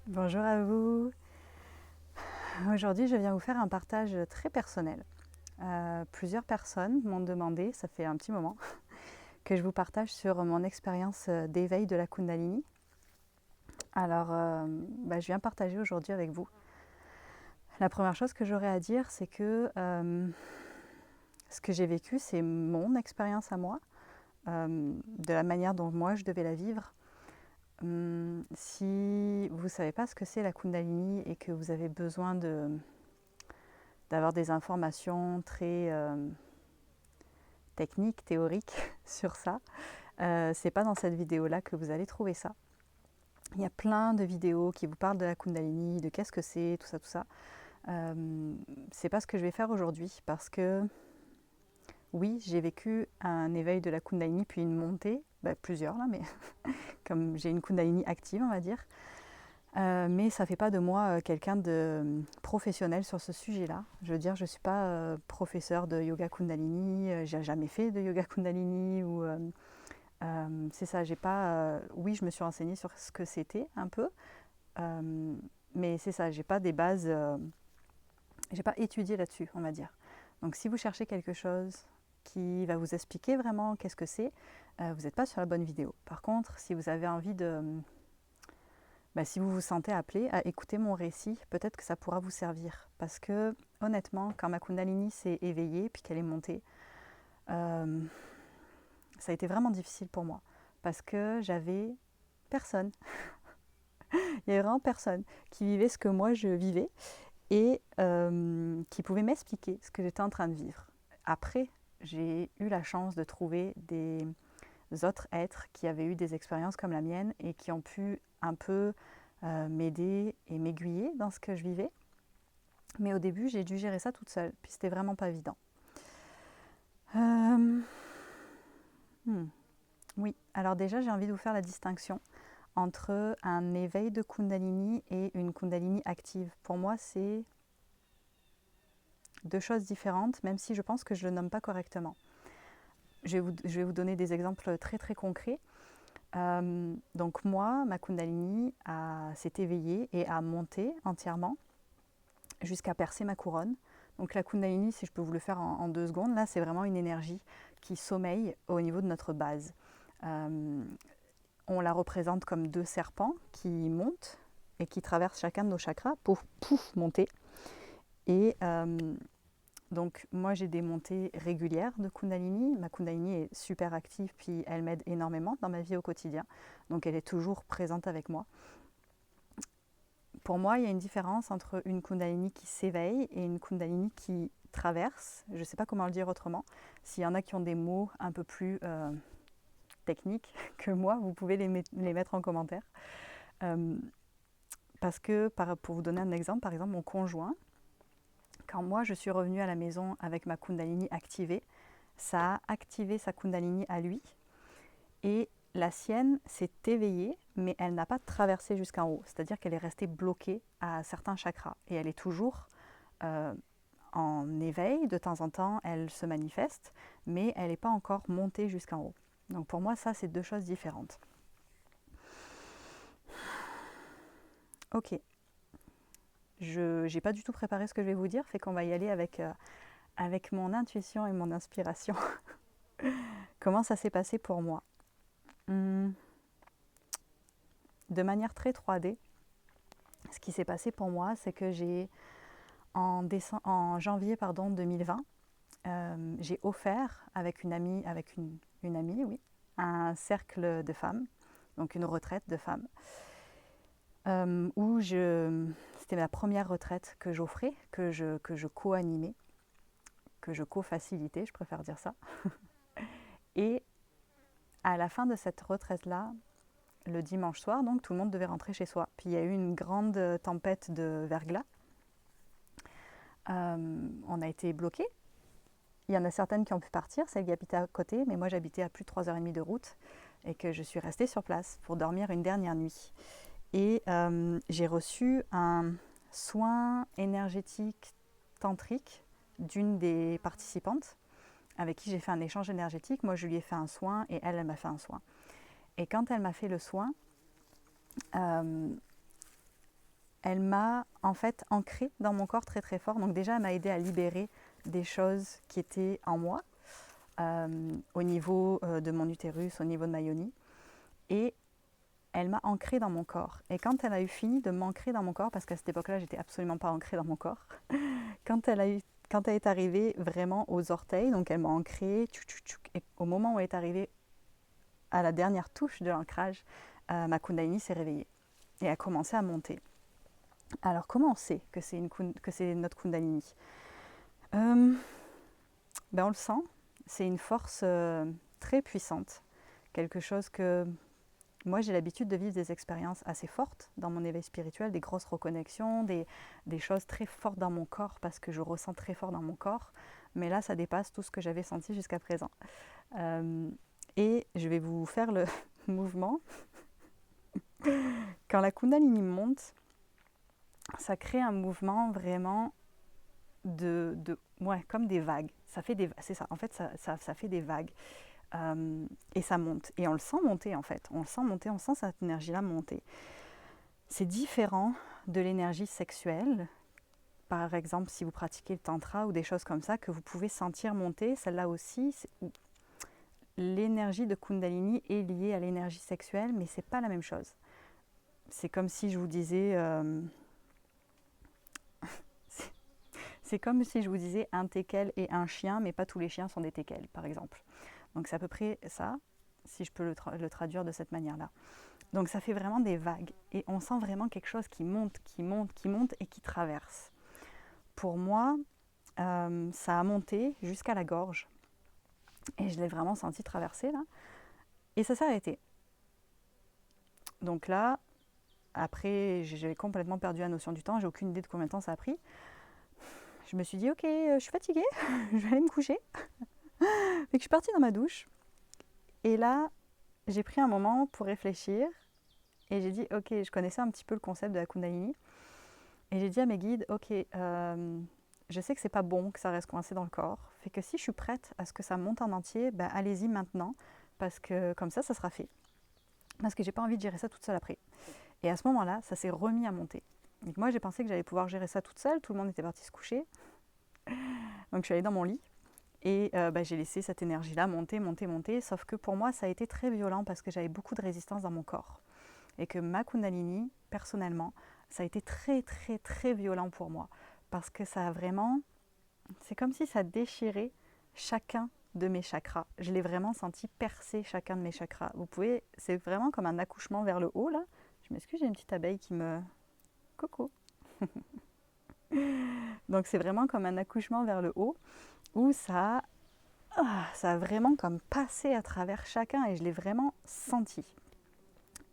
Bonjour à vous. Aujourd'hui, je viens vous faire un partage très personnel. Plusieurs personnes m'ont demandé, ça fait un petit moment, que je vous partage sur mon expérience d'éveil de la Kundalini. Alors, je viens partager aujourd'hui avec vous. La première chose que j'aurais à dire, c'est que ce que j'ai vécu, c'est mon expérience à moi, de la manière dont moi je devais la vivre. Si vous ne savez pas ce que c'est la Kundalini et que vous avez besoin d'avoir des informations très techniques, théoriques sur ça, c'est pas dans cette vidéo-là que vous allez trouver ça. Il y a plein de vidéos qui vous parlent de la Kundalini, de qu'est-ce que c'est, tout ça, tout ça. C'est pas ce que je vais faire aujourd'hui parce que oui, j'ai vécu un éveil de la Kundalini puis une montée, plusieurs là, mais comme j'ai une Kundalini active, on va dire. Mais ça ne fait pas de moi quelqu'un de professionnel sur ce sujet-là. Je veux dire, je ne suis pas professeur de yoga Kundalini, j'ai jamais fait de yoga Kundalini. C'est ça, j'ai pas. Oui, je me suis renseignée sur ce que c'était un peu, euh, mais c'est ça, j'ai pas des bases, j'ai pas étudié là-dessus, on va dire. Donc si vous cherchez quelque chose qui va vous expliquer vraiment qu'est-ce que c'est, vous n'êtes pas sur la bonne vidéo. Par contre, si vous avez envie si vous vous sentez appelé à écouter mon récit, peut-être que ça pourra vous servir. Parce que honnêtement, quand ma Kundalini s'est éveillée puis qu'elle est montée, euh, ça a été vraiment difficile pour moi. Parce que j'avais personne. Il y avait vraiment personne qui vivait ce que moi je vivais et qui pouvait m'expliquer ce que j'étais en train de vivre. Après, j'ai eu la chance de trouver des autres êtres qui avaient eu des expériences comme la mienne et qui ont pu un peu m'aider et m'aiguiller dans ce que je vivais. Mais au début, j'ai dû gérer ça toute seule, puis c'était vraiment pas évident. Euh, hmm, Oui, alors déjà, j'ai envie de vous faire la distinction entre un éveil de Kundalini et une Kundalini active. Pour moi, c'est deux choses différentes, même si je pense que je ne le nomme pas correctement. Je vais vous donner des exemples très très concrets. Donc moi, ma Kundalini s'est éveillée et a monté entièrement jusqu'à percer ma couronne. Donc la Kundalini, si je peux vous le faire en 2 secondes, là c'est vraiment une énergie qui sommeille au niveau de notre base. Euh, on la représente comme deux serpents qui montent et qui traversent chacun de nos chakras pour pouf monter. Et donc moi j'ai des montées régulières de Kundalini. Ma Kundalini est super active puis elle m'aide énormément dans ma vie au quotidien. Donc elle est toujours présente avec moi. Pour moi, il y a une différence entre une Kundalini qui s'éveille et une Kundalini qui traverse. Je ne sais pas comment le dire autrement. S'il y en a qui ont des mots un peu plus techniques que moi, vous pouvez les mettre en commentaire. Euh, Parce que, pour vous donner un exemple, par exemple, mon conjoint, quand moi je suis revenue à la maison avec ma Kundalini activée, ça a activé sa Kundalini à lui et la sienne s'est éveillée, mais elle n'a pas traversé jusqu'en haut. C'est-à-dire qu'elle est restée bloquée à certains chakras. Et elle est toujours euh, en éveil. De temps en temps, elle se manifeste, mais elle n'est pas encore montée jusqu'en haut. Donc pour moi, ça, c'est deux choses différentes. Ok. Je n'ai pas du tout préparé ce que je vais vous dire, fait qu'on va y aller avec mon intuition et mon inspiration. Comment ça s'est passé pour moi? De manière très 3D, ce qui s'est passé pour moi, c'est que en janvier 2020, j'ai offert avec une amie, oui, un cercle de femmes, donc une retraite de femmes, c'était la première retraite que j'offrais, que je co-animais, que je co-facilitais, je préfère dire ça. Et à la fin de cette retraite-là, le dimanche soir, donc tout le monde devait rentrer chez soi. Puis il y a eu une grande tempête de verglas. On a été bloqués. Il y en a certaines qui ont pu partir, celles qui habitaient à côté, mais moi j'habitais à plus de 3h30 de route et que je suis restée sur place pour dormir une dernière nuit. Et j'ai reçu un soin énergétique tantrique d'une des participantes avec qui j'ai fait un échange énergétique. Moi je lui ai fait un soin et elle m'a fait un soin. Et quand elle m'a fait le soin, euh, elle m'a en fait ancrée dans mon corps très très fort. Donc déjà, elle m'a aidé à libérer des choses qui étaient en moi, au niveau de mon utérus, au niveau de ma yoni. Et elle m'a ancrée dans mon corps. Et quand elle a eu fini de m'ancrer dans mon corps, parce qu'à cette époque-là, j'étais absolument pas ancrée dans mon corps, quand elle est arrivée vraiment aux orteils, donc elle m'a ancrée, et au moment où elle est arrivée à la dernière touche de l'ancrage, ma Kundalini s'est réveillée et a commencé à monter. Alors comment on sait que c'est notre Kundalini? On le sent, c'est une force très puissante, quelque chose que moi j'ai l'habitude de vivre des expériences assez fortes dans mon éveil spirituel, des grosses reconnexions, des choses très fortes dans mon corps parce que je ressens très fort dans mon corps, mais là ça dépasse tout ce que j'avais senti jusqu'à présent. Et je vais vous faire le mouvement. Quand la Kundalini monte, ça crée un mouvement vraiment ouais, comme des vagues. C'est ça, en fait, ça fait des vagues. Et ça monte. Et on le sent monter, en fait. On le sent monter, on sent cette énergie-là monter. C'est différent de l'énergie sexuelle. Par exemple, si vous pratiquez le tantra ou des choses comme ça, que vous pouvez sentir monter, celle-là aussi, l'énergie de Kundalini est liée à l'énergie sexuelle, mais c'est pas la même chose. C'est comme si je vous disais... c'est comme si je vous disais un teckel et un chien, mais pas tous les chiens sont des teckels, par exemple. Donc c'est à peu près ça, si je peux le traduire de cette manière-là. Donc ça fait vraiment des vagues. Et on sent vraiment quelque chose qui monte, qui monte, qui monte et qui traverse. Pour moi, ça a monté jusqu'à la gorge. Et je l'ai vraiment senti traverser là. Et ça s'est arrêté. Donc là, après, j'ai complètement perdu la notion du temps. J'ai aucune idée de combien de temps ça a pris. Je me suis dit, ok, je suis fatiguée, je vais aller me coucher. Fait que je suis partie dans ma douche. Et là, j'ai pris un moment pour réfléchir. Et j'ai dit, ok, je connaissais un petit peu le concept de la Kundalini. Et j'ai dit à mes guides, ok, je sais que c'est pas bon que ça reste coincé dans le corps. Fait que si je suis prête à ce que ça monte en entier, ben allez-y maintenant. Parce que comme ça sera fait. Parce que j'ai pas envie de gérer ça toute seule après. Et à ce moment-là, ça s'est remis à monter. Donc moi, j'ai pensé que j'allais pouvoir gérer ça toute seule. Tout le monde était parti se coucher. Donc je suis allée dans mon lit. Et j'ai laissé cette énergie-là monter, monter, monter. Sauf que pour moi, ça a été très violent parce que j'avais beaucoup de résistance dans mon corps. Et que ma Kundalini, personnellement, ça a été très, très, très violent pour moi. Parce que ça a vraiment... C'est comme si ça déchirait chacun de mes chakras. Je l'ai vraiment senti percer chacun de mes chakras. Vous pouvez... C'est vraiment comme un accouchement vers le haut, là. Je m'excuse, j'ai une petite abeille qui me... Coucou. Donc c'est vraiment comme un accouchement vers le haut où ça a vraiment comme passé à travers chacun et je l'ai vraiment senti.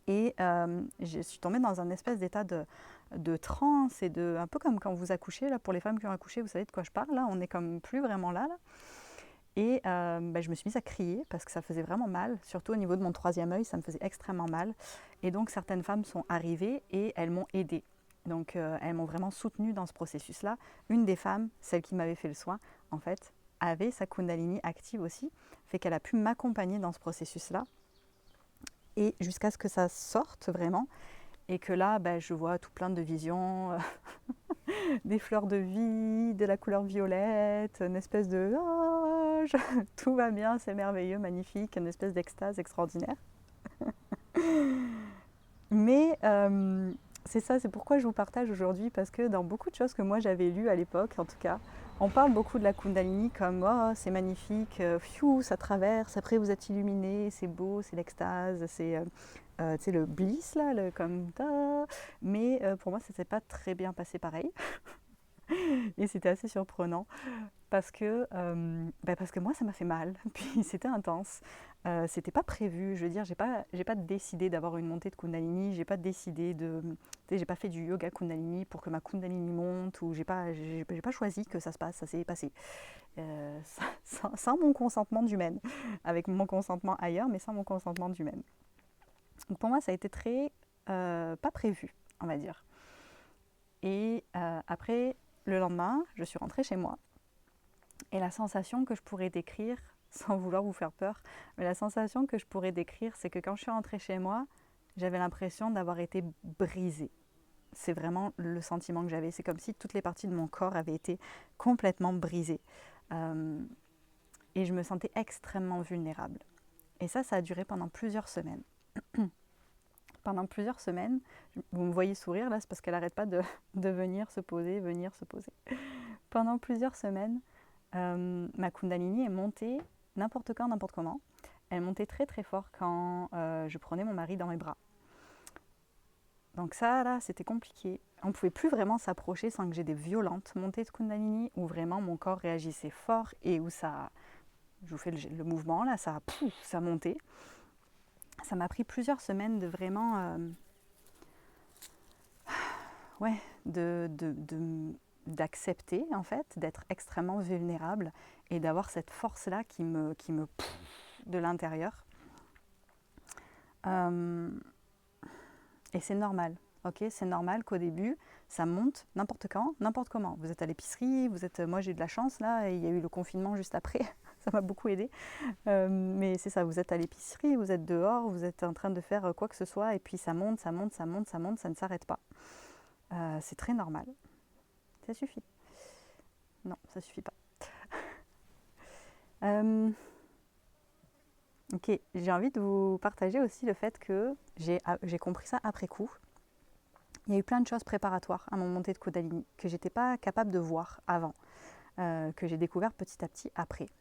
Et je suis tombée dans un espèce d'état de transe et un peu comme quand vous accouchez, là, pour les femmes qui ont accouché, vous savez de quoi je parle, là, on est comme plus vraiment là. Et je me suis mise à crier parce que ça faisait vraiment mal, surtout au niveau de mon troisième œil, ça me faisait extrêmement mal. Et donc certaines femmes sont arrivées et elles m'ont aidée. Donc elles m'ont vraiment soutenue dans ce processus-là. Une des femmes, celle qui m'avait fait le soin, en fait, avait sa Kundalini active aussi, fait qu'elle a pu m'accompagner dans ce processus-là. Et jusqu'à ce que ça sorte vraiment, et que là, je vois tout plein de visions, des fleurs de vie, de la couleur violette, une espèce de oh, tout va bien, c'est merveilleux, magnifique, une espèce d'extase extraordinaire. Mais c'est ça, c'est pourquoi je vous partage aujourd'hui, parce que dans beaucoup de choses que moi j'avais lues à l'époque, en tout cas, on parle beaucoup de la Kundalini comme oh, c'est magnifique, fiou, ça traverse, après vous êtes illuminé, c'est beau, c'est l'extase, c'est le bliss là, comme ta. Mais pour moi, ça s'est pas très bien passé pareil. Et c'était assez surprenant parce que moi ça m'a fait mal, puis c'était intense, c'était pas prévu, je veux dire, j'ai pas décidé d'avoir une montée de Kundalini, j'ai pas décidé j'ai pas fait du yoga Kundalini pour que ma Kundalini monte, ou j'ai pas choisi que ça se passe, ça s'est passé, sans mon consentement d'humaine, avec mon consentement ailleurs, mais sans mon consentement d'humaine. Donc pour moi ça a été très pas prévu, on va dire. Et après, le lendemain, je suis rentrée chez moi. Et la sensation que je pourrais décrire, sans vouloir vous faire peur, mais la sensation que je pourrais décrire, c'est que quand je suis rentrée chez moi, j'avais l'impression d'avoir été brisée. c'est vraiment le sentiment que j'avais. C'est comme si toutes les parties de mon corps avaient été complètement brisées. Euh, et je me sentais extrêmement vulnérable. Et ça a duré pendant plusieurs semaines. Pendant plusieurs semaines, vous me voyez sourire là, c'est parce qu'elle n'arrête pas de venir se poser, venir se poser. Pendant plusieurs semaines, ma Kundalini est montée n'importe quand, n'importe comment. Elle montait très très fort quand je prenais mon mari dans mes bras. Donc ça, là, c'était compliqué. On ne pouvait plus vraiment s'approcher sans que j'ai des violentes montées de Kundalini où vraiment mon corps réagissait fort et où ça... Je vous fais le mouvement, là, ça montait. Ça m'a pris plusieurs semaines de vraiment... ouais, d'accepter, en fait, d'être extrêmement vulnérable et d'avoir cette force-là qui me de l'intérieur. Et c'est normal. Ok, c'est normal qu'au début, ça monte n'importe quand, n'importe comment. Vous êtes à l'épicerie, moi j'ai eu de la chance là, et il y a eu le confinement juste après, ça m'a beaucoup aidé. Mais c'est ça, vous êtes à l'épicerie, vous êtes dehors, vous êtes en train de faire quoi que ce soit, et puis ça monte, ça monte, ça monte, ça monte, ça ne s'arrête pas. C'est très normal. Ça suffit. Non, ça suffit pas. Ok, j'ai envie de vous partager aussi le fait que j'ai compris ça après coup. Il y a eu plein de choses préparatoires à mon montée de Kundalini que j'étais pas capable de voir avant, que j'ai découvert petit à petit après.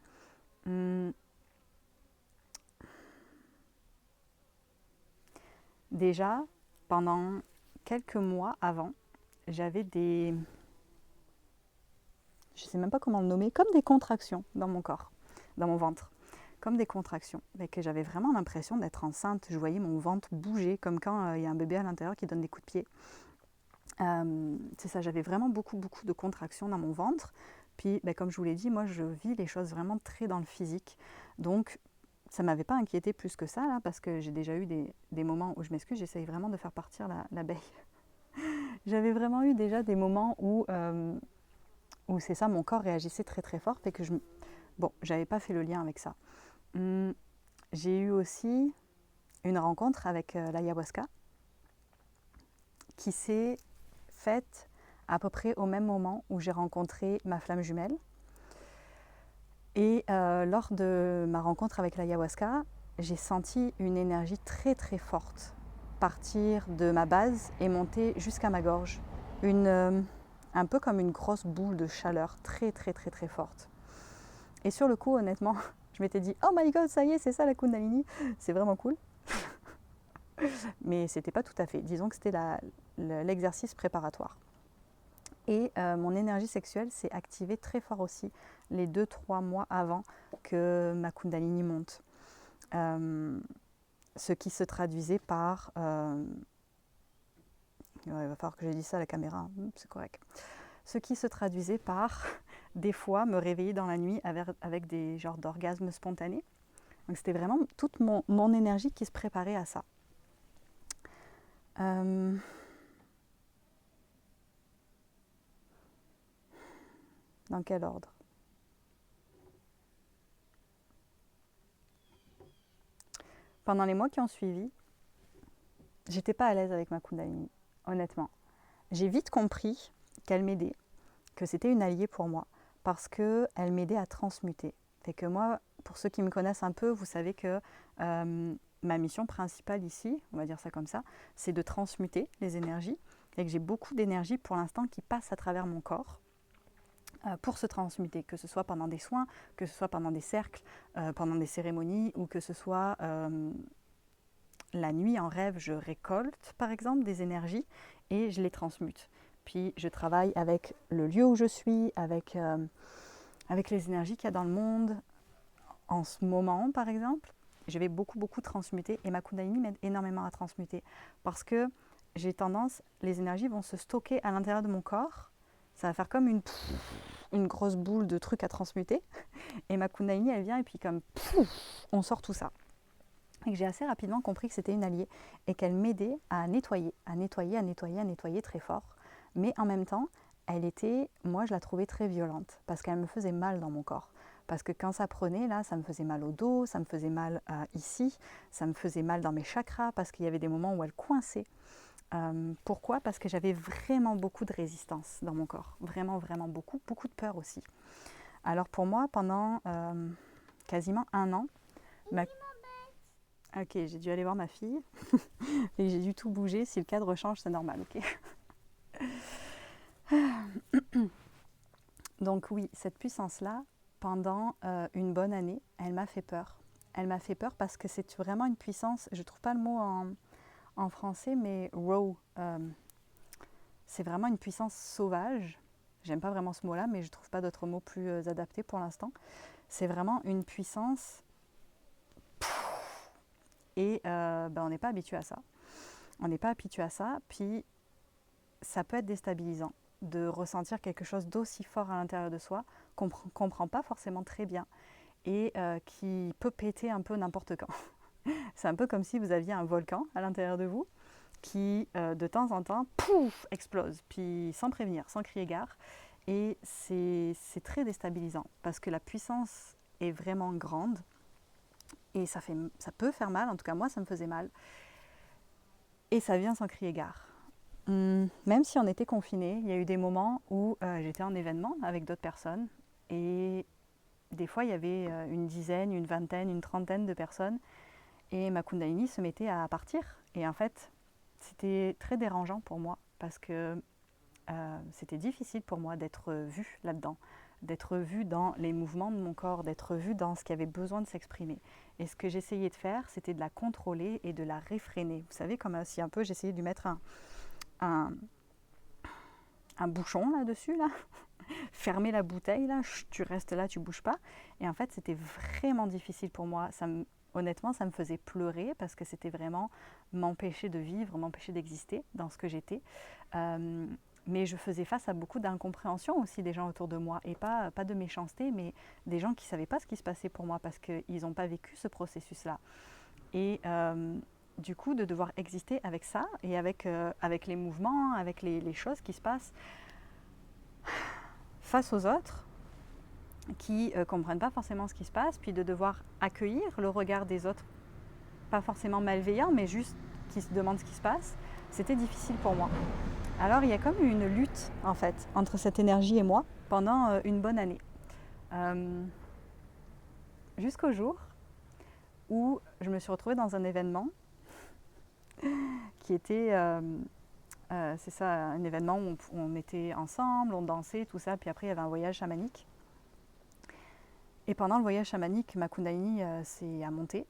Déjà, pendant quelques mois avant, j'avais des... Je ne sais même pas comment le nommer, comme des contractions dans mon corps, dans mon ventre. Comme des contractions, et que j'avais vraiment l'impression d'être enceinte. Je voyais mon ventre bouger, comme quand il y a un bébé à l'intérieur qui donne des coups de pied. C'est ça, j'avais vraiment beaucoup de contractions dans mon ventre. Puis, comme je vous l'ai dit, moi, je vis les choses vraiment très dans le physique. Donc, ça ne m'avait pas inquiété plus que ça, là, parce que j'ai déjà eu des moments où je m'excuse, j'essaye vraiment de faire partir l'abeille. J'avais vraiment eu déjà des moments où c'est ça, mon corps réagissait très très fort, et que j'avais pas fait le lien avec ça. J'ai eu aussi une rencontre avec l'ayahuasca qui s'est faite à peu près au même moment où j'ai rencontré ma flamme jumelle. Et lors de ma rencontre avec l'ayahuasca, j'ai senti une énergie très très forte partir de ma base et monter jusqu'à ma gorge. Un peu comme une grosse boule de chaleur très très très très forte. Et sur le coup, honnêtement, je m'étais dit « Oh my god, ça y est, c'est ça la Kundalini !» C'est vraiment cool. Mais c'était pas tout à fait. Disons que c'était l'exercice préparatoire. Et mon énergie sexuelle s'est activée très fort aussi les 2-3 mois avant que ma Kundalini monte. Ce qui se traduisait par... il va falloir que je dise ça à la caméra, c'est correct. Ce qui se traduisait par des fois me réveiller dans la nuit avec des genres d'orgasmes spontanés. Donc c'était vraiment toute mon énergie qui se préparait à ça. Dans quel ordre ? Pendant les mois qui ont suivi, j'étais pas à l'aise avec ma Kundalini, honnêtement. J'ai vite compris qu'elle m'aidait, que c'était une alliée pour moi, parce qu'elle m'aidait à transmuter. Fait que moi, pour ceux qui me connaissent un peu, vous savez que ma mission principale ici, on va dire ça comme ça, c'est de transmuter les énergies, et que j'ai beaucoup d'énergie pour l'instant qui passe à travers mon corps pour se transmuter, que ce soit pendant des soins, que ce soit pendant des cercles, pendant des cérémonies, ou que ce soit la nuit en rêve, je récolte par exemple des énergies et je les transmute. Puis je travaille avec le lieu où je suis, avec les énergies qu'il y a dans le monde. En ce moment, par exemple, je vais beaucoup transmuter et ma Kundalini m'aide énormément à transmuter parce que j'ai tendance, les énergies vont se stocker à l'intérieur de mon corps. Ça va faire comme une grosse boule de trucs à transmuter. Et ma Kundalini, elle vient et puis comme on sort tout ça. Et que j'ai assez rapidement compris que c'était une alliée et qu'elle m'aidait à nettoyer très fort. Mais en même temps, moi je la trouvais très violente parce qu'elle me faisait mal dans mon corps. Parce que quand ça prenait, là, ça me faisait mal au dos, ça me faisait mal ici, ça me faisait mal dans mes chakras parce qu'il y avait des moments où elle coinçait. Pourquoi? Parce que j'avais vraiment beaucoup de résistance dans mon corps. Vraiment, vraiment beaucoup. Beaucoup de peur aussi. Alors pour moi, pendant quasiment un an, ma... Ok, j'ai dû aller voir ma fille et j'ai dû tout bouger. Si le cadre change, c'est normal, ok? Donc oui, cette puissance-là, pendant une bonne année, elle m'a fait peur. Elle m'a fait peur parce que c'est vraiment une puissance, je ne trouve pas le mot en français, mais raw. C'est vraiment une puissance sauvage. J'aime pas vraiment ce mot-là, mais je ne trouve pas d'autres mots plus adaptés pour l'instant. C'est vraiment une puissance et on n'est pas habitué à ça. On n'est pas habitué à ça, puis ça peut être déstabilisant de ressentir quelque chose d'aussi fort à l'intérieur de soi qu'on ne comprend pas forcément très bien et qui peut péter un peu n'importe quand. C'est un peu comme si vous aviez un volcan à l'intérieur de vous qui, de temps en temps, pouf, explose, puis sans prévenir, sans crier gare. Et c'est très déstabilisant parce que la puissance est vraiment grande et ça peut faire mal, en tout cas moi ça me faisait mal. Et ça vient sans crier gare. Même si on était confinés, il y a eu des moments où j'étais en événement avec d'autres personnes et des fois il y avait une dizaine, une vingtaine, une trentaine de personnes et ma Kundalini se mettait à partir. Et en fait, c'était très dérangeant pour moi parce que c'était difficile pour moi d'être vue là-dedans, d'être vue dans les mouvements de mon corps, d'être vue dans ce qui avait besoin de s'exprimer. Et ce que j'essayais de faire, c'était de la contrôler et de la réfréner. Vous savez, comme si un peu j'essayais de lui mettre un, un bouchon là-dessus, là. Fermer la bouteille, là, tu restes là, tu bouges pas. Et en fait, c'était vraiment difficile pour moi. Honnêtement, ça me faisait pleurer parce que c'était vraiment m'empêcher de vivre, m'empêcher d'exister dans ce que j'étais. Mais je faisais face à beaucoup d'incompréhension aussi des gens autour de moi. Et pas de méchanceté, mais des gens qui ne savaient pas ce qui se passait pour moi parce qu'ils n'ont pas vécu ce processus-là. Et du coup, de devoir exister avec ça et avec les mouvements, avec les choses qui se passent face aux autres qui ne comprennent pas forcément ce qui se passe, puis de devoir accueillir le regard des autres, pas forcément malveillant, mais juste qui se demandent ce qui se passe, c'était difficile pour moi. Alors il y a comme une lutte en fait entre cette énergie et moi pendant une bonne année. Jusqu'au jour où je me suis retrouvée dans un événement qui était, c'est ça, un événement où on était ensemble, on dansait, tout ça, puis après il y avait un voyage chamanique. Et pendant le voyage chamanique, ma Kundalini a monté.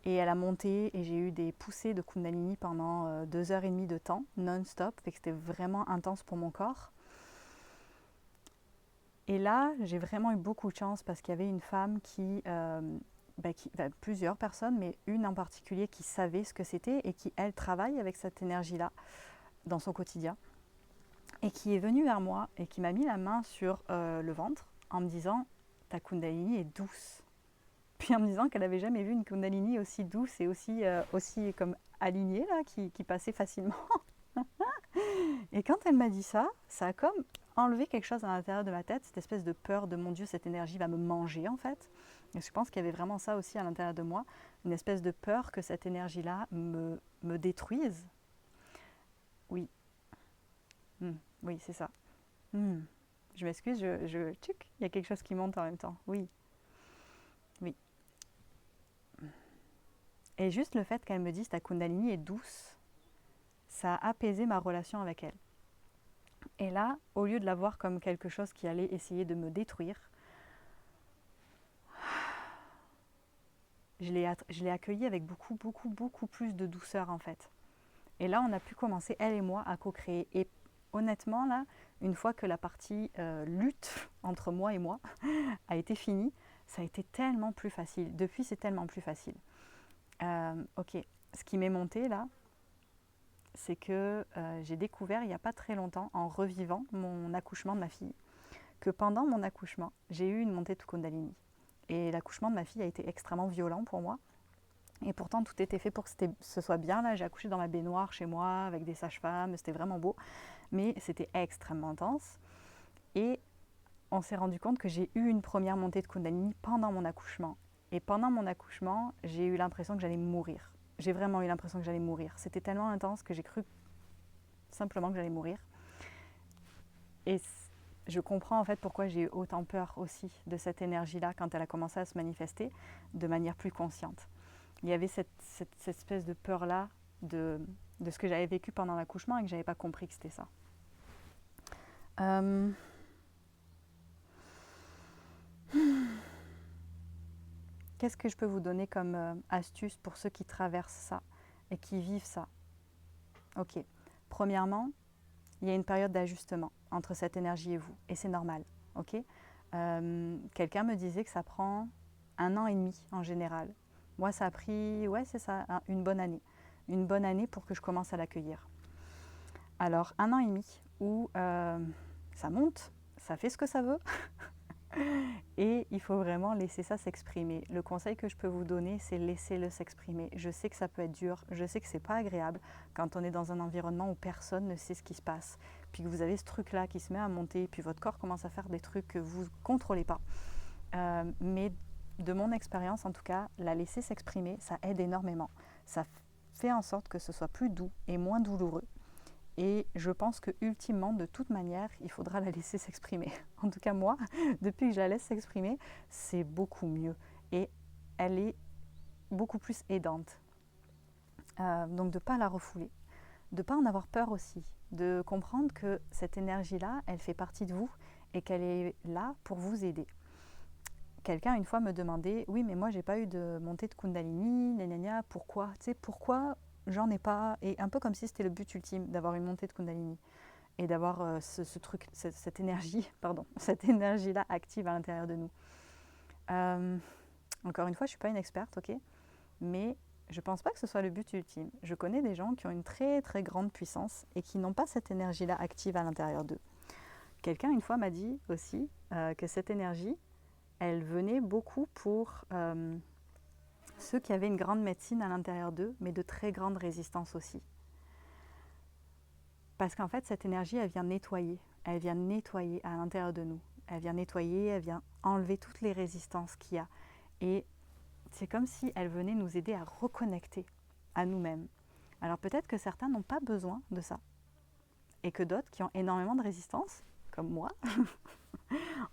Et elle a monté et j'ai eu des poussées de Kundalini pendant 2 heures et demie de temps, non-stop. Fait que c'était vraiment intense pour mon corps. Et là, j'ai vraiment eu beaucoup de chance parce qu'il y avait une femme plusieurs personnes, mais une en particulier qui savait ce que c'était et qui, elle, travaille avec cette énergie-là dans son quotidien. Et qui est venue vers moi et qui m'a mis la main sur le ventre en me disant « ta Kundalini est douce ». Puis en me disant qu'elle n'avait jamais vu une Kundalini aussi douce et aussi comme alignée, là, qui passait facilement. Et quand elle m'a dit ça, ça a comme enlevé quelque chose à l'intérieur de ma tête, cette espèce de peur de mon Dieu, cette énergie va me manger en fait. Et je pense qu'il y avait vraiment ça aussi à l'intérieur de moi, une espèce de peur que cette énergie-là me détruise. Oui, oui, c'est ça. Je m'excuse, tchic, il y a quelque chose qui monte en même temps. Oui, oui. Et juste le fait qu'elle me dise ta Kundalini est douce, ça a apaisé ma relation avec elle. Et là, au lieu de la voir comme quelque chose qui allait essayer de me détruire, je l'ai accueillie avec beaucoup, beaucoup, beaucoup plus de douceur en fait. Et là, on a pu commencer, elle et moi, à co-créer. Et honnêtement, là, une fois que la partie lutte entre moi et moi a été finie, ça a été tellement plus facile. Depuis, c'est tellement plus facile. Ok, ce qui m'est monté là, c'est que j'ai découvert il n'y a pas très longtemps, en revivant mon accouchement de ma fille, que pendant mon accouchement, j'ai eu une montée de Kundalini. Et l'accouchement de ma fille a été extrêmement violent pour moi. Et pourtant, tout était fait pour que ce soit bien. Là, j'ai accouché dans ma baignoire chez moi, avec des sages-femmes, c'était vraiment beau. Mais c'était extrêmement intense. Et on s'est rendu compte que j'ai eu une première montée de Kundalini pendant mon accouchement. Et pendant mon accouchement, j'ai eu l'impression que j'allais mourir. J'ai vraiment eu l'impression que j'allais mourir. C'était tellement intense que j'ai cru simplement que j'allais mourir. Et je comprends en fait pourquoi j'ai eu autant peur aussi de cette énergie-là quand elle a commencé à se manifester de manière plus consciente. Il y avait cette espèce de peur-là de ce que j'avais vécu pendant l'accouchement et que je n'avais pas compris que c'était ça. Qu'est-ce que je peux vous donner comme astuce pour ceux qui traversent ça et qui vivent ça? Ok. Premièrement, il y a une période d'ajustement entre cette énergie et vous, et c'est normal. Ok. Quelqu'un me disait que ça prend 1 an et demi en général. Moi, ça a pris, ouais, c'est ça, une bonne année. Une bonne année pour que je commence à l'accueillir. Alors, 1 an et demi où ça monte, ça fait ce que ça veut. Et il faut vraiment laisser ça s'exprimer. Le conseil que je peux vous donner, c'est laissez-le s'exprimer. Je sais que ça peut être dur, je sais que c'est pas agréable quand on est dans un environnement où personne ne sait ce qui se passe, puis que vous avez ce truc-là qui se met à monter, puis votre corps commence à faire des trucs que vous ne contrôlez pas. Mais de mon expérience, en tout cas, la laisser s'exprimer, ça aide énormément. Ça fait en sorte que ce soit plus doux et moins douloureux. Et je pense que ultimement, de toute manière, il faudra la laisser s'exprimer. En tout cas, moi, depuis que je la laisse s'exprimer, c'est beaucoup mieux. Et elle est beaucoup plus aidante. Donc de ne pas la refouler, de ne pas en avoir peur aussi, de comprendre que cette énergie-là, elle fait partie de vous et qu'elle est là pour vous aider. Quelqu'un une fois me demandait, oui, mais moi j'ai pas eu de montée de Kundalini, gna, pourquoi? Tu sais, pourquoi j'en ai pas? Et un peu comme si c'était le but ultime d'avoir une montée de Kundalini et d'avoir ce truc, cette énergie, pardon, cette énergie-là active à l'intérieur de nous. Encore une fois, je suis pas une experte, ok, mais je pense pas que ce soit le but ultime. Je connais des gens qui ont une très très grande puissance et qui n'ont pas cette énergie-là active à l'intérieur d'eux. Quelqu'un une fois m'a dit aussi que cette énergie, elle venait beaucoup pour ceux qui avaient une grande médecine à l'intérieur d'eux, mais de très grandes résistances aussi. Parce qu'en fait, cette énergie, elle vient nettoyer à l'intérieur de nous. Elle vient nettoyer, elle vient enlever toutes les résistances qu'il y a. Et c'est comme si elle venait nous aider à reconnecter à nous-mêmes. Alors peut-être que certains n'ont pas besoin de ça. Et que d'autres qui ont énormément de résistance, comme moi,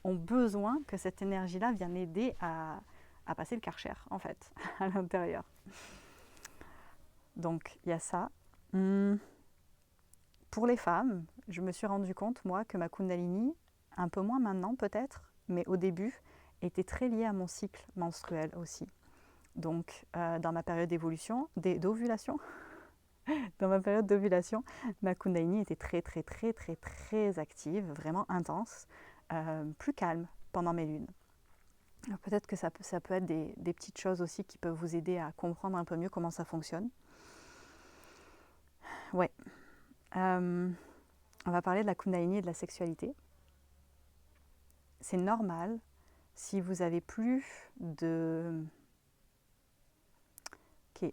ont besoin que cette énergie-là vienne aider à passer le karcher, en fait, à l'intérieur. Donc, il y a ça. Pour les femmes, je me suis rendu compte, moi, que ma Kundalini, un peu moins maintenant peut-être, mais au début, était très liée à mon cycle menstruel aussi. Donc, dans ma période d'ovulation, dans ma période d'ovulation, ma Kundalini était très, très, très, très, très active, vraiment intense, plus calme pendant mes lunes. Alors peut-être que ça peut être des petites choses aussi qui peuvent vous aider à comprendre un peu mieux comment ça fonctionne. Ouais. On va parler de la Kundalini et de la sexualité. C'est normal si vous avez plus de... Ok.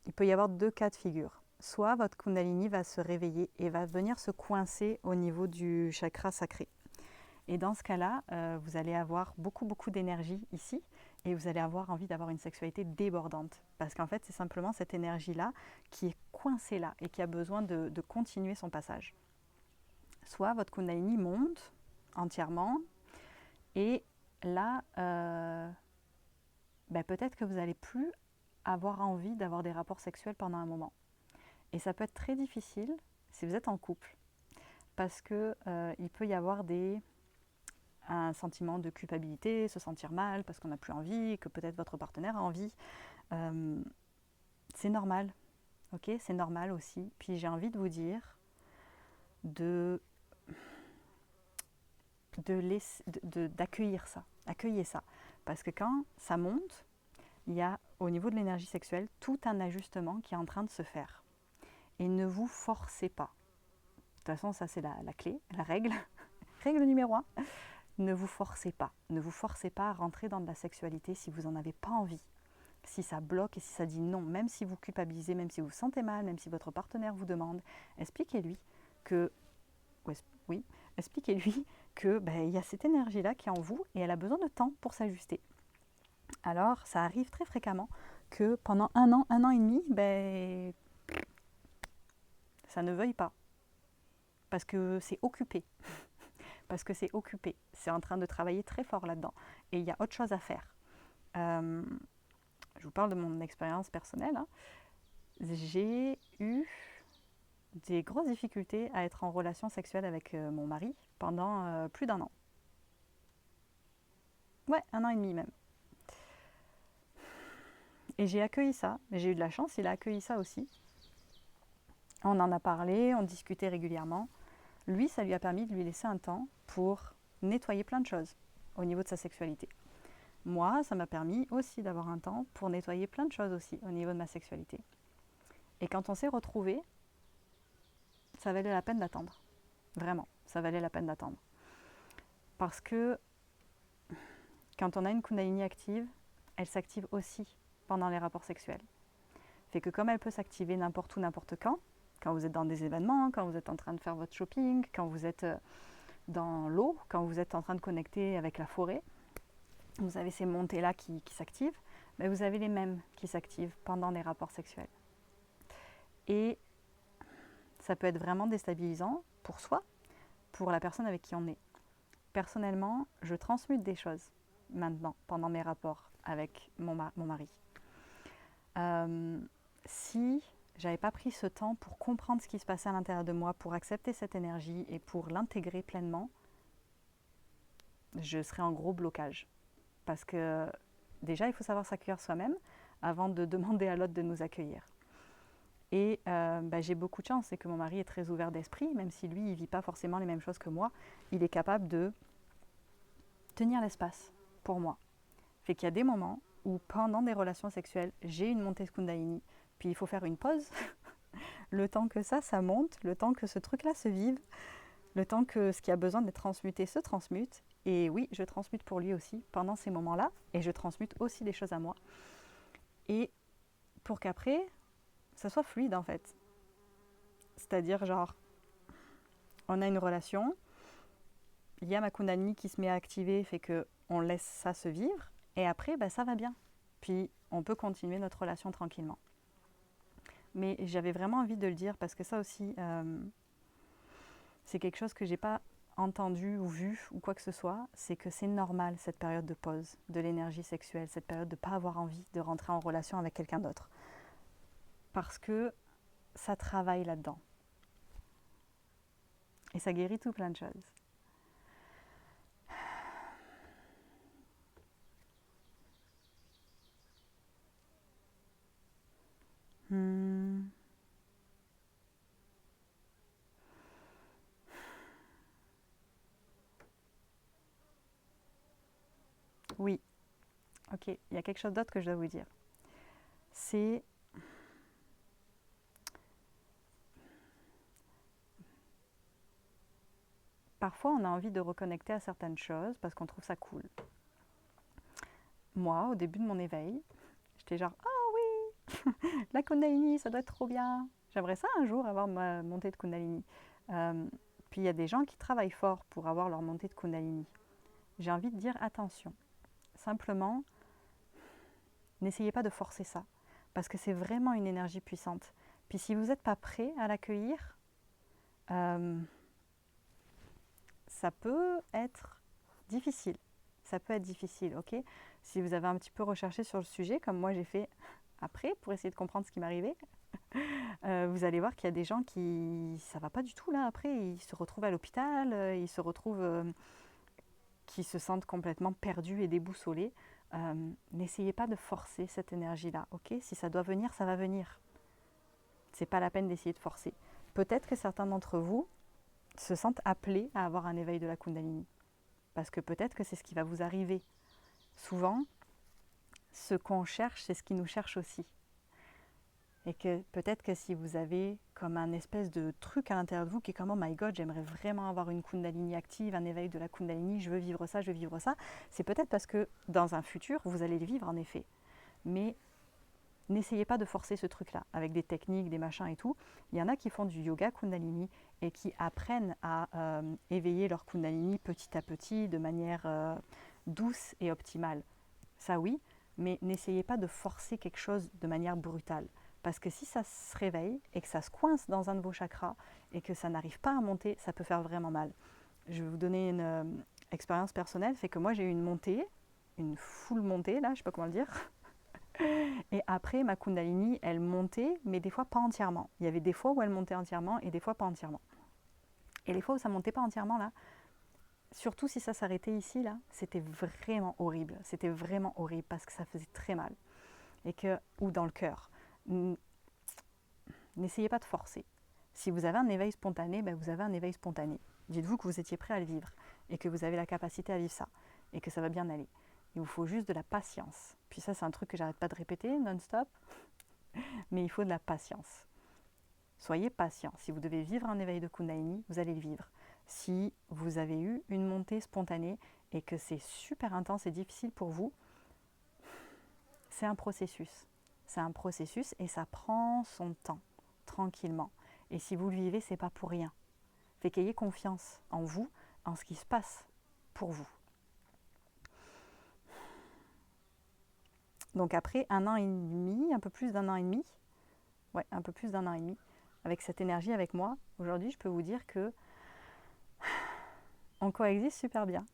Il peut y avoir 2 cas de figure. Soit votre Kundalini va se réveiller et va venir se coincer au niveau du chakra sacré. Et dans ce cas-là, vous allez avoir beaucoup, beaucoup d'énergie ici et vous allez avoir envie d'avoir une sexualité débordante. Parce qu'en fait, c'est simplement cette énergie-là qui est coincée là et qui a besoin de continuer son passage. Soit votre Kundalini monte entièrement et là, peut-être que vous n'allez plus avoir envie d'avoir des rapports sexuels pendant un moment. Et ça peut être très difficile si vous êtes en couple parce qu'il peut y avoir un sentiment de culpabilité, se sentir mal parce qu'on n'a plus envie, que peut-être votre partenaire a envie. C'est normal, ok? C'est normal aussi. Puis j'ai envie de vous dire d'accueillir ça. Accueillez ça. Parce que quand ça monte, il y a au niveau de l'énergie sexuelle tout un ajustement qui est en train de se faire. Et ne vous forcez pas. De toute façon, ça c'est la clé, la règle. Règle numéro 1. Ne vous forcez pas. Ne vous forcez pas à rentrer dans de la sexualité si vous n'en avez pas envie. Si ça bloque et si ça dit non, même si vous culpabilisez, même si vous vous sentez mal, même si votre partenaire vous demande, expliquez-lui que... Oui, expliquez-lui que il y a cette énergie-là qui est en vous et elle a besoin de temps pour s'ajuster. Alors, ça arrive très fréquemment que pendant 1 an et demi, ça ne veuille pas. parce que c'est occupé. Parce que c'est occupé. C'est en train de travailler très fort là-dedans. Et il y a autre chose à faire. Je vous parle de mon expérience personnelle. Hein. J'ai eu des grosses difficultés à être en relation sexuelle avec mon mari pendant plus d'1 an. Ouais, 1 an et demi même. Et j'ai accueilli ça. J'ai eu de la chance, il a accueilli ça aussi. On en a parlé, on discutait régulièrement. Lui, ça lui a permis de lui laisser un temps pour nettoyer plein de choses au niveau de sa sexualité. Moi, ça m'a permis aussi d'avoir un temps pour nettoyer plein de choses aussi au niveau de ma sexualité. Et quand on s'est retrouvés, ça valait la peine d'attendre. Vraiment, ça valait la peine d'attendre. Parce que quand on a une Kundalini active, elle s'active aussi pendant les rapports sexuels. Fait que comme elle peut s'activer n'importe où, n'importe quand vous êtes dans des événements, quand vous êtes en train de faire votre shopping, quand vous êtes dans l'eau, quand vous êtes en train de connecter avec la forêt, vous avez ces montées-là qui s'activent, mais vous avez les mêmes qui s'activent pendant les rapports sexuels. Et ça peut être vraiment déstabilisant pour soi, pour la personne avec qui on est. Personnellement, je transmute des choses maintenant, pendant mes rapports avec mon mari. Si j'avais pas pris ce temps pour comprendre ce qui se passait à l'intérieur de moi, pour accepter cette énergie et pour l'intégrer pleinement, je serais en gros blocage. Parce que déjà, il faut savoir s'accueillir soi-même avant de demander à l'autre de nous accueillir. Et j'ai beaucoup de chance, c'est que mon mari est très ouvert d'esprit, même si lui, il ne vit pas forcément les mêmes choses que moi, il est capable de tenir l'espace pour moi. Fait qu'il y a des moments où, pendant des relations sexuelles, j'ai une montée de Kundalini, puis il faut faire une pause, le temps que ça monte, le temps que ce truc-là se vive, le temps que ce qui a besoin d'être transmuté se transmute. Et oui, je transmute pour lui aussi pendant ces moments-là, et je transmute aussi des choses à moi. Et pour qu'après, ça soit fluide en fait. C'est-à-dire genre, on a une relation, il y a ma Kundalini qui se met à activer, fait qu'on laisse ça se vivre, et après, ça va bien. Puis on peut continuer notre relation tranquillement. Mais j'avais vraiment envie de le dire parce que ça aussi, c'est quelque chose que j'ai pas entendu ou vu ou quoi que ce soit, c'est que c'est normal cette période de pause de l'énergie sexuelle, cette période de ne pas avoir envie de rentrer en relation avec quelqu'un d'autre. Parce que ça travaille là-dedans. Et ça guérit tout plein de choses. Oui. Ok, il y a quelque chose d'autre que je dois vous dire. C'est... Parfois, on a envie de reconnecter à certaines choses parce qu'on trouve ça cool. Moi, au début de mon éveil, j'étais genre « Oh oui, la Kundalini, ça doit être trop bien. J'aimerais ça un jour avoir ma montée de Kundalini. » Puis il y a des gens qui travaillent fort pour avoir leur montée de Kundalini. J'ai envie de dire attention. Simplement, n'essayez pas de forcer ça parce que c'est vraiment une énergie puissante. Puis si vous n'êtes pas prêt à l'accueillir, ça peut être difficile. Ça peut être difficile, ok? Si vous avez un petit peu recherché sur le sujet, comme moi j'ai fait après, pour essayer de comprendre ce qui m'arrivait, vous allez voir qu'il y a des gens qui... ça va pas du tout là après, ils se retrouvent à l'hôpital, ils se retrouvent... qui se sentent complètement perdus et déboussolés. N'essayez pas de forcer cette énergie-là, ok? Si ça doit venir, ça va venir. C'est pas la peine d'essayer de forcer. Peut-être que certains d'entre vous se sentent appelés à avoir un éveil de la Kundalini. Parce que peut-être que c'est ce qui va vous arriver. Souvent, ce qu'on cherche, c'est ce qui nous cherche aussi. Et que peut-être que si vous avez comme un espèce de truc à l'intérieur de vous qui est comme « Oh my God, j'aimerais vraiment avoir une Kundalini active, un éveil de la Kundalini, je veux vivre ça, c'est peut-être parce que dans un futur, vous allez le vivre en effet. Mais n'essayez pas de forcer ce truc-là avec des techniques, des machins et tout. Il y en a qui font du yoga Kundalini et qui apprennent à éveiller leur Kundalini petit à petit, de manière douce et optimale. Ça oui, mais n'essayez pas de forcer quelque chose de manière brutale. Parce que si ça se réveille et que ça se coince dans un de vos chakras et que ça n'arrive pas à monter, ça peut faire vraiment mal. Je vais vous donner une expérience personnelle, c'est que moi j'ai eu une montée, une full montée là, je sais pas comment le dire. Et après ma Kundalini, elle montait, mais des fois pas entièrement. Il y avait des fois où elle montait entièrement et des fois pas entièrement. Et les fois où ça montait pas entièrement là, surtout si ça s'arrêtait ici là, c'était vraiment horrible. C'était vraiment horrible parce que ça faisait très mal. Et que, ou dans le cœur. N'essayez pas de forcer. Si vous avez un éveil spontané, ben vous avez un éveil spontané. Dites-vous que vous étiez prêt à le vivre et que vous avez la capacité à vivre ça et que ça va bien aller. Il vous faut juste de la patience. Puis ça, c'est un truc que j'arrête pas de répéter non-stop, mais il faut de la patience. Soyez patient. Si vous devez vivre un éveil de Kundalini, vous allez le vivre. Si vous avez eu une montée spontanée et que c'est super intense et difficile pour vous, c'est un processus. C'est un processus et ça prend son temps, tranquillement. Et si vous le vivez, c'est pas pour rien. Fait qu'ayez confiance en vous, en ce qui se passe pour vous. Donc après un an et demi, un peu plus d'un an et demi, un peu plus d'un an et demi, avec cette énergie avec moi, aujourd'hui, je peux vous dire que on coexiste super bien.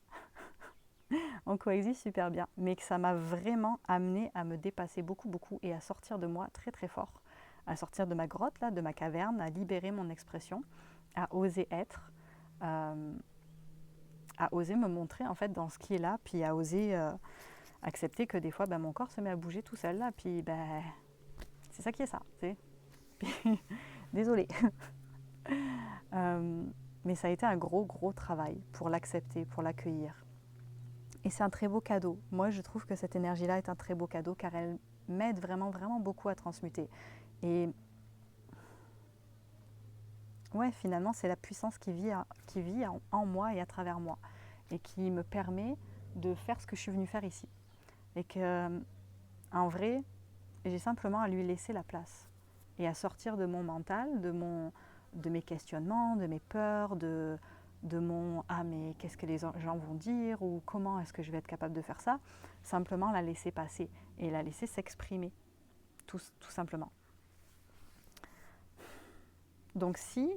On coexiste super bien, mais que ça m'a vraiment amené à me dépasser beaucoup, beaucoup et à sortir de moi très, très fort, à sortir de ma grotte, là, de ma caverne, à libérer mon expression, à oser être, à oser me montrer en fait dans ce qui est là, puis à oser accepter que des fois, mon corps se met à bouger tout seul là, puis c'est ça qui est ça, tu sais. Désolée. Mais ça a été un gros, gros travail pour l'accepter, pour l'accueillir. Et c'est un très beau cadeau. Moi, je trouve que cette énergie-là est un très beau cadeau car elle m'aide vraiment, vraiment beaucoup à transmuter. Et ouais, finalement, c'est la puissance qui vit en moi et à travers moi et qui me permet de faire ce que je suis venue faire ici. Et que, en vrai, j'ai simplement à lui laisser la place et à sortir de mon mental, de mes questionnements, de mes peurs, de mon « ah mais qu'est-ce que les gens vont dire » ou « comment est-ce que je vais être capable de faire ça ?» Simplement la laisser passer et la laisser s'exprimer, tout simplement. Donc si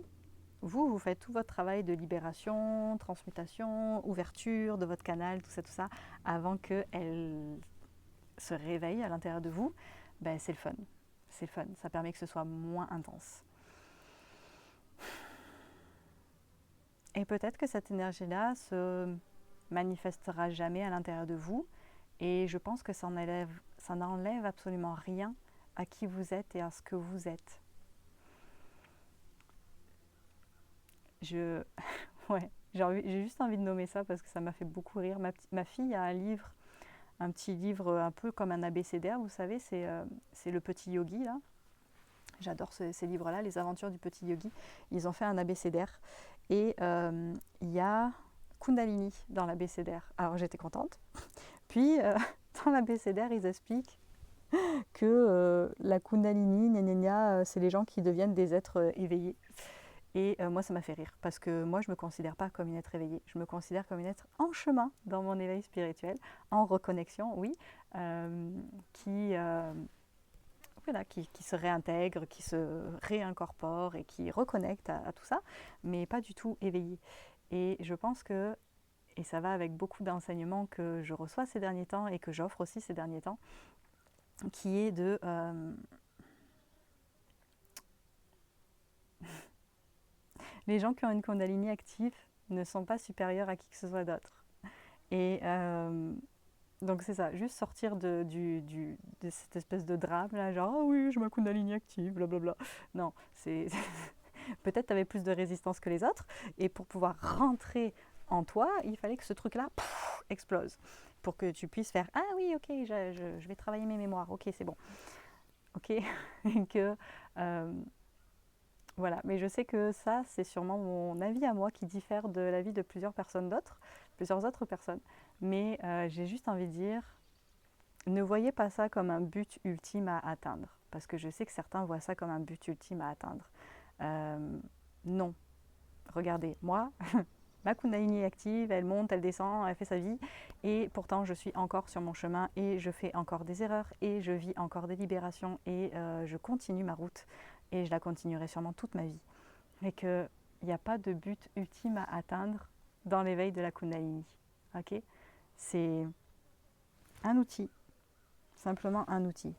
vous faites tout votre travail de libération, transmutation, ouverture de votre canal, tout ça, avant qu'elle se réveille à l'intérieur de vous, c'est le fun. C'est le fun, ça permet que ce soit moins intense. Et peut-être que cette énergie-là se manifestera jamais à l'intérieur de vous. Et je pense que ça n'enlève absolument rien à qui vous êtes et à ce que vous êtes. Ouais, j'ai juste envie de nommer ça parce que ça m'a fait beaucoup rire. Ma fille a un petit livre un peu comme un abécédaire, vous savez, c'est le petit yogi là. J'adore ces livres-là, les aventures du petit yogi. Ils ont fait un abécédaire et il y a Kundalini dans l'abécédaire. Alors j'étais contente. Puis dans l'abécédaire, ils expliquent que la Kundalini, c'est les gens qui deviennent des êtres éveillés. Et moi, ça m'a fait rire parce que moi, je ne me considère pas comme une être éveillée. Je me considère comme une être en chemin dans mon éveil spirituel, en reconnexion, oui, qui se réintègre, qui se réincorpore et qui reconnecte à tout ça, mais pas du tout éveillée. Et je pense que, et ça va avec beaucoup d'enseignements que je reçois ces derniers temps et que j'offre aussi ces derniers temps, qui est de... les gens qui ont une Kundalini active ne sont pas supérieurs à qui que ce soit d'autre. Et donc c'est ça, juste sortir de cette espèce de drame là, genre ah oui, j'ai ma Kundalini active, blablabla. Non, c'est peut-être tu avais plus de résistance que les autres, et pour pouvoir rentrer en toi, il fallait que ce truc-là explose, pour que tu puisses faire ah oui, ok, je vais travailler mes mémoires, ok, c'est bon, ok, et que voilà. Mais je sais que ça, c'est sûrement mon avis à moi qui diffère de l'avis de plusieurs autres personnes. Mais j'ai juste envie de dire, ne voyez pas ça comme un but ultime à atteindre, parce que je sais que certains voient ça comme un but ultime à atteindre. Non. Regardez, moi, Ma Kundalini est active, elle monte, elle descend, elle fait sa vie. Et pourtant, je suis encore sur mon chemin et je fais encore des erreurs et je vis encore des libérations et je continue ma route et je la continuerai sûrement toute ma vie. Et qu'il n'y a pas de but ultime à atteindre dans l'éveil de la Kundalini. Okay, c'est un outil, simplement un outil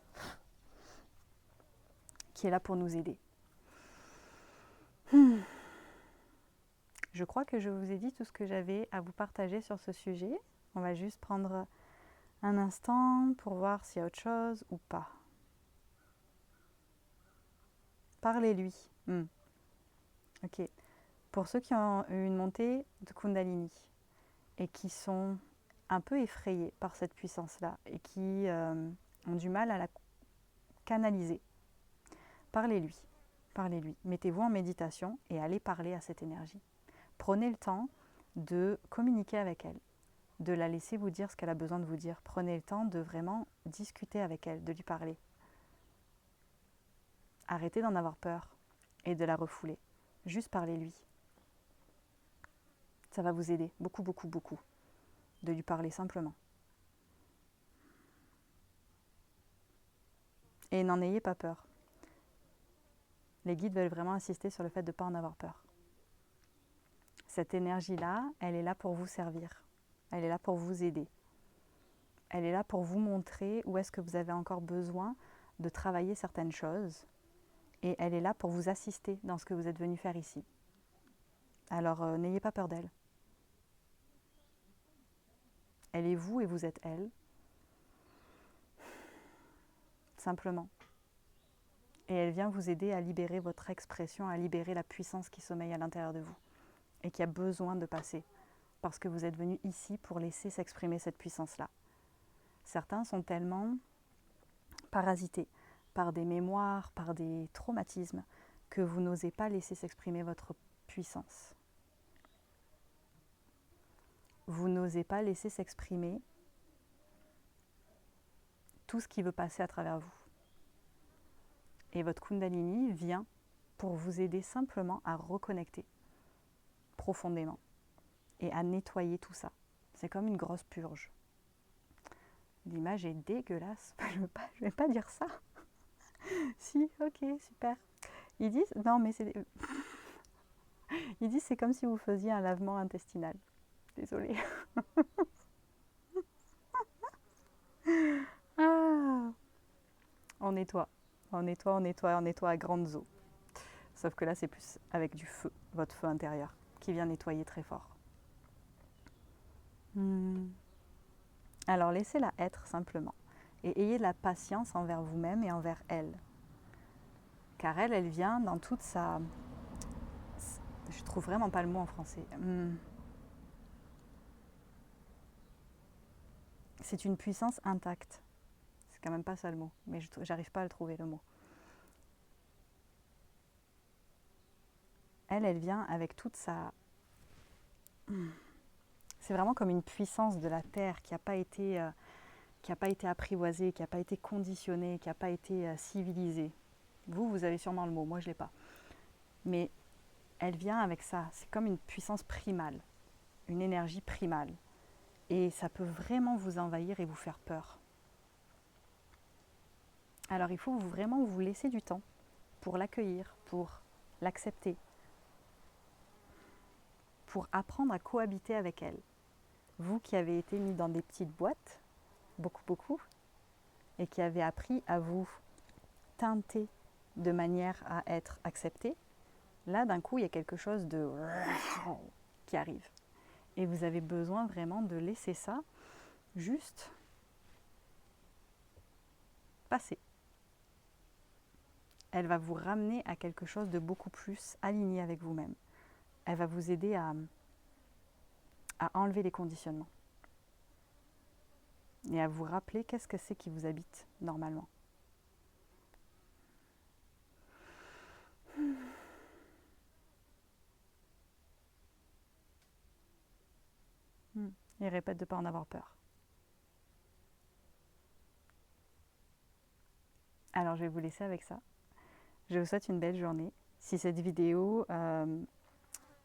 qui est là pour nous aider. Je crois que je vous ai dit tout ce que j'avais à vous partager sur ce sujet. On va juste prendre un instant pour voir s'il y a autre chose ou pas. Parlez-lui. Ok. Pour ceux qui ont eu une montée de Kundalini et qui sont un peu effrayés par cette puissance-là et qui ont du mal à la canaliser, parlez-lui. Parlez-lui. Mettez-vous en méditation et allez parler à cette énergie. Prenez le temps de communiquer avec elle, de la laisser vous dire ce qu'elle a besoin de vous dire. Prenez le temps de vraiment discuter avec elle, de lui parler. Arrêtez d'en avoir peur et de la refouler. Juste parlez-lui. Ça va vous aider beaucoup, beaucoup, beaucoup de lui parler simplement. Et n'en ayez pas peur. Les guides veulent vraiment insister sur le fait de ne pas en avoir peur. Cette énergie-là, elle est là pour vous servir. Elle est là pour vous aider. Elle est là pour vous montrer où est-ce que vous avez encore besoin de travailler certaines choses. Et elle est là pour vous assister dans ce que vous êtes venu faire ici. Alors n'ayez pas peur d'elle. Elle est vous et vous êtes elle. Simplement. Et elle vient vous aider à libérer votre expression, à libérer la puissance qui sommeille à l'intérieur de vous et qui a besoin de passer parce que vous êtes venu ici pour laisser s'exprimer cette puissance-là. Certains sont tellement parasités par des mémoires, par des traumatismes que vous n'osez pas laisser s'exprimer votre puissance. Vous n'osez pas laisser s'exprimer tout ce qui veut passer à travers vous. Et votre Kundalini vient pour vous aider simplement à reconnecter profondément et à nettoyer tout ça. C'est comme une grosse purge. L'image est dégueulasse. Je vais pas dire ça. Si, ok, super. Ils disent, non mais c'est... Ils disent c'est comme si vous faisiez un lavement intestinal. Désolée. Ah, on nettoie, on nettoie, on nettoie, on nettoie à grandes eaux. Sauf que là, c'est plus avec du feu, votre feu intérieur, qui vient nettoyer très fort. Alors, laissez-la être simplement. Et ayez de la patience envers vous-même et envers elle. Car elle vient dans toute sa... Je trouve vraiment pas le mot en français. C'est une puissance intacte. C'est quand même pas ça le mot, mais j'arrive pas à le trouver le mot. Elle vient avec toute sa... C'est vraiment comme une puissance de la terre qui n'a pas été apprivoisée, qui n'a pas été conditionnée, qui n'a pas été civilisée. Vous avez sûrement le mot, moi je ne l'ai pas. Mais elle vient avec ça, c'est comme une puissance primale, une énergie primale. Et ça peut vraiment vous envahir et vous faire peur. Alors il faut vraiment vous laisser du temps pour l'accueillir, pour l'accepter, pour apprendre à cohabiter avec elle. Vous qui avez été mis dans des petites boîtes, beaucoup, et qui avez appris à vous teinter de manière à être accepté, là d'un coup il y a quelque chose de qui arrive. Et vous avez besoin vraiment de laisser ça juste passer. Elle va vous ramener à quelque chose de beaucoup plus aligné avec vous-même. Elle va vous aider à enlever les conditionnements. Et à vous rappeler qu'est-ce que c'est qui vous habite normalement. Et répète de ne pas en avoir peur. Alors je vais vous laisser avec ça. Je vous souhaite une belle journée. Si cette vidéo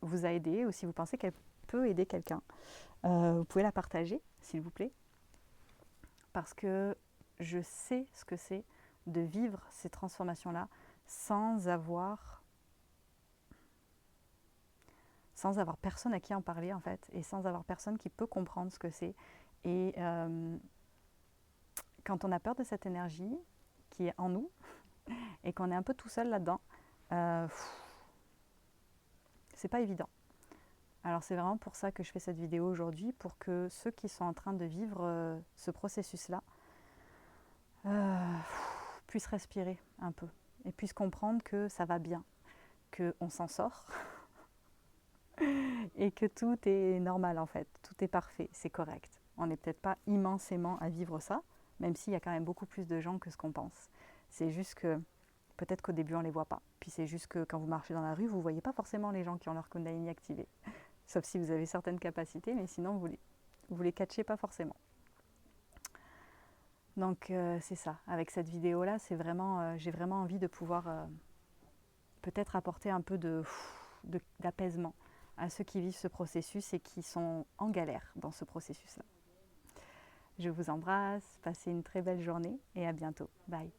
vous a aidé ou si vous pensez qu'elle peut aider quelqu'un, vous pouvez la partager, s'il vous plaît, parce que je sais ce que c'est de vivre ces transformations-là sans avoir personne à qui en parler en fait, et sans avoir personne qui peut comprendre ce que c'est. Et quand on a peur de cette énergie qui est en nous et qu'on est un peu tout seul là-dedans, c'est pas évident. Alors c'est vraiment pour ça que je fais cette vidéo aujourd'hui, pour que ceux qui sont en train de vivre ce processus-là puissent respirer un peu et puissent comprendre que ça va bien, qu'on s'en sort et que tout est normal en fait, tout est parfait, c'est correct. On n'est peut-être pas immensément à vivre ça, même s'il y a quand même beaucoup plus de gens que ce qu'on pense. C'est juste que peut-être qu'au début on ne les voit pas. Puis c'est juste que quand vous marchez dans la rue, vous ne voyez pas forcément les gens qui ont leur Kundalini activé. Sauf si vous avez certaines capacités, mais sinon vous les catchez pas forcément. Donc c'est ça. Avec cette vidéo-là, c'est vraiment, j'ai vraiment envie de pouvoir peut-être apporter un peu d'apaisement à ceux qui vivent ce processus et qui sont en galère dans ce processus-là. Je vous embrasse, passez une très belle journée et à bientôt. Bye.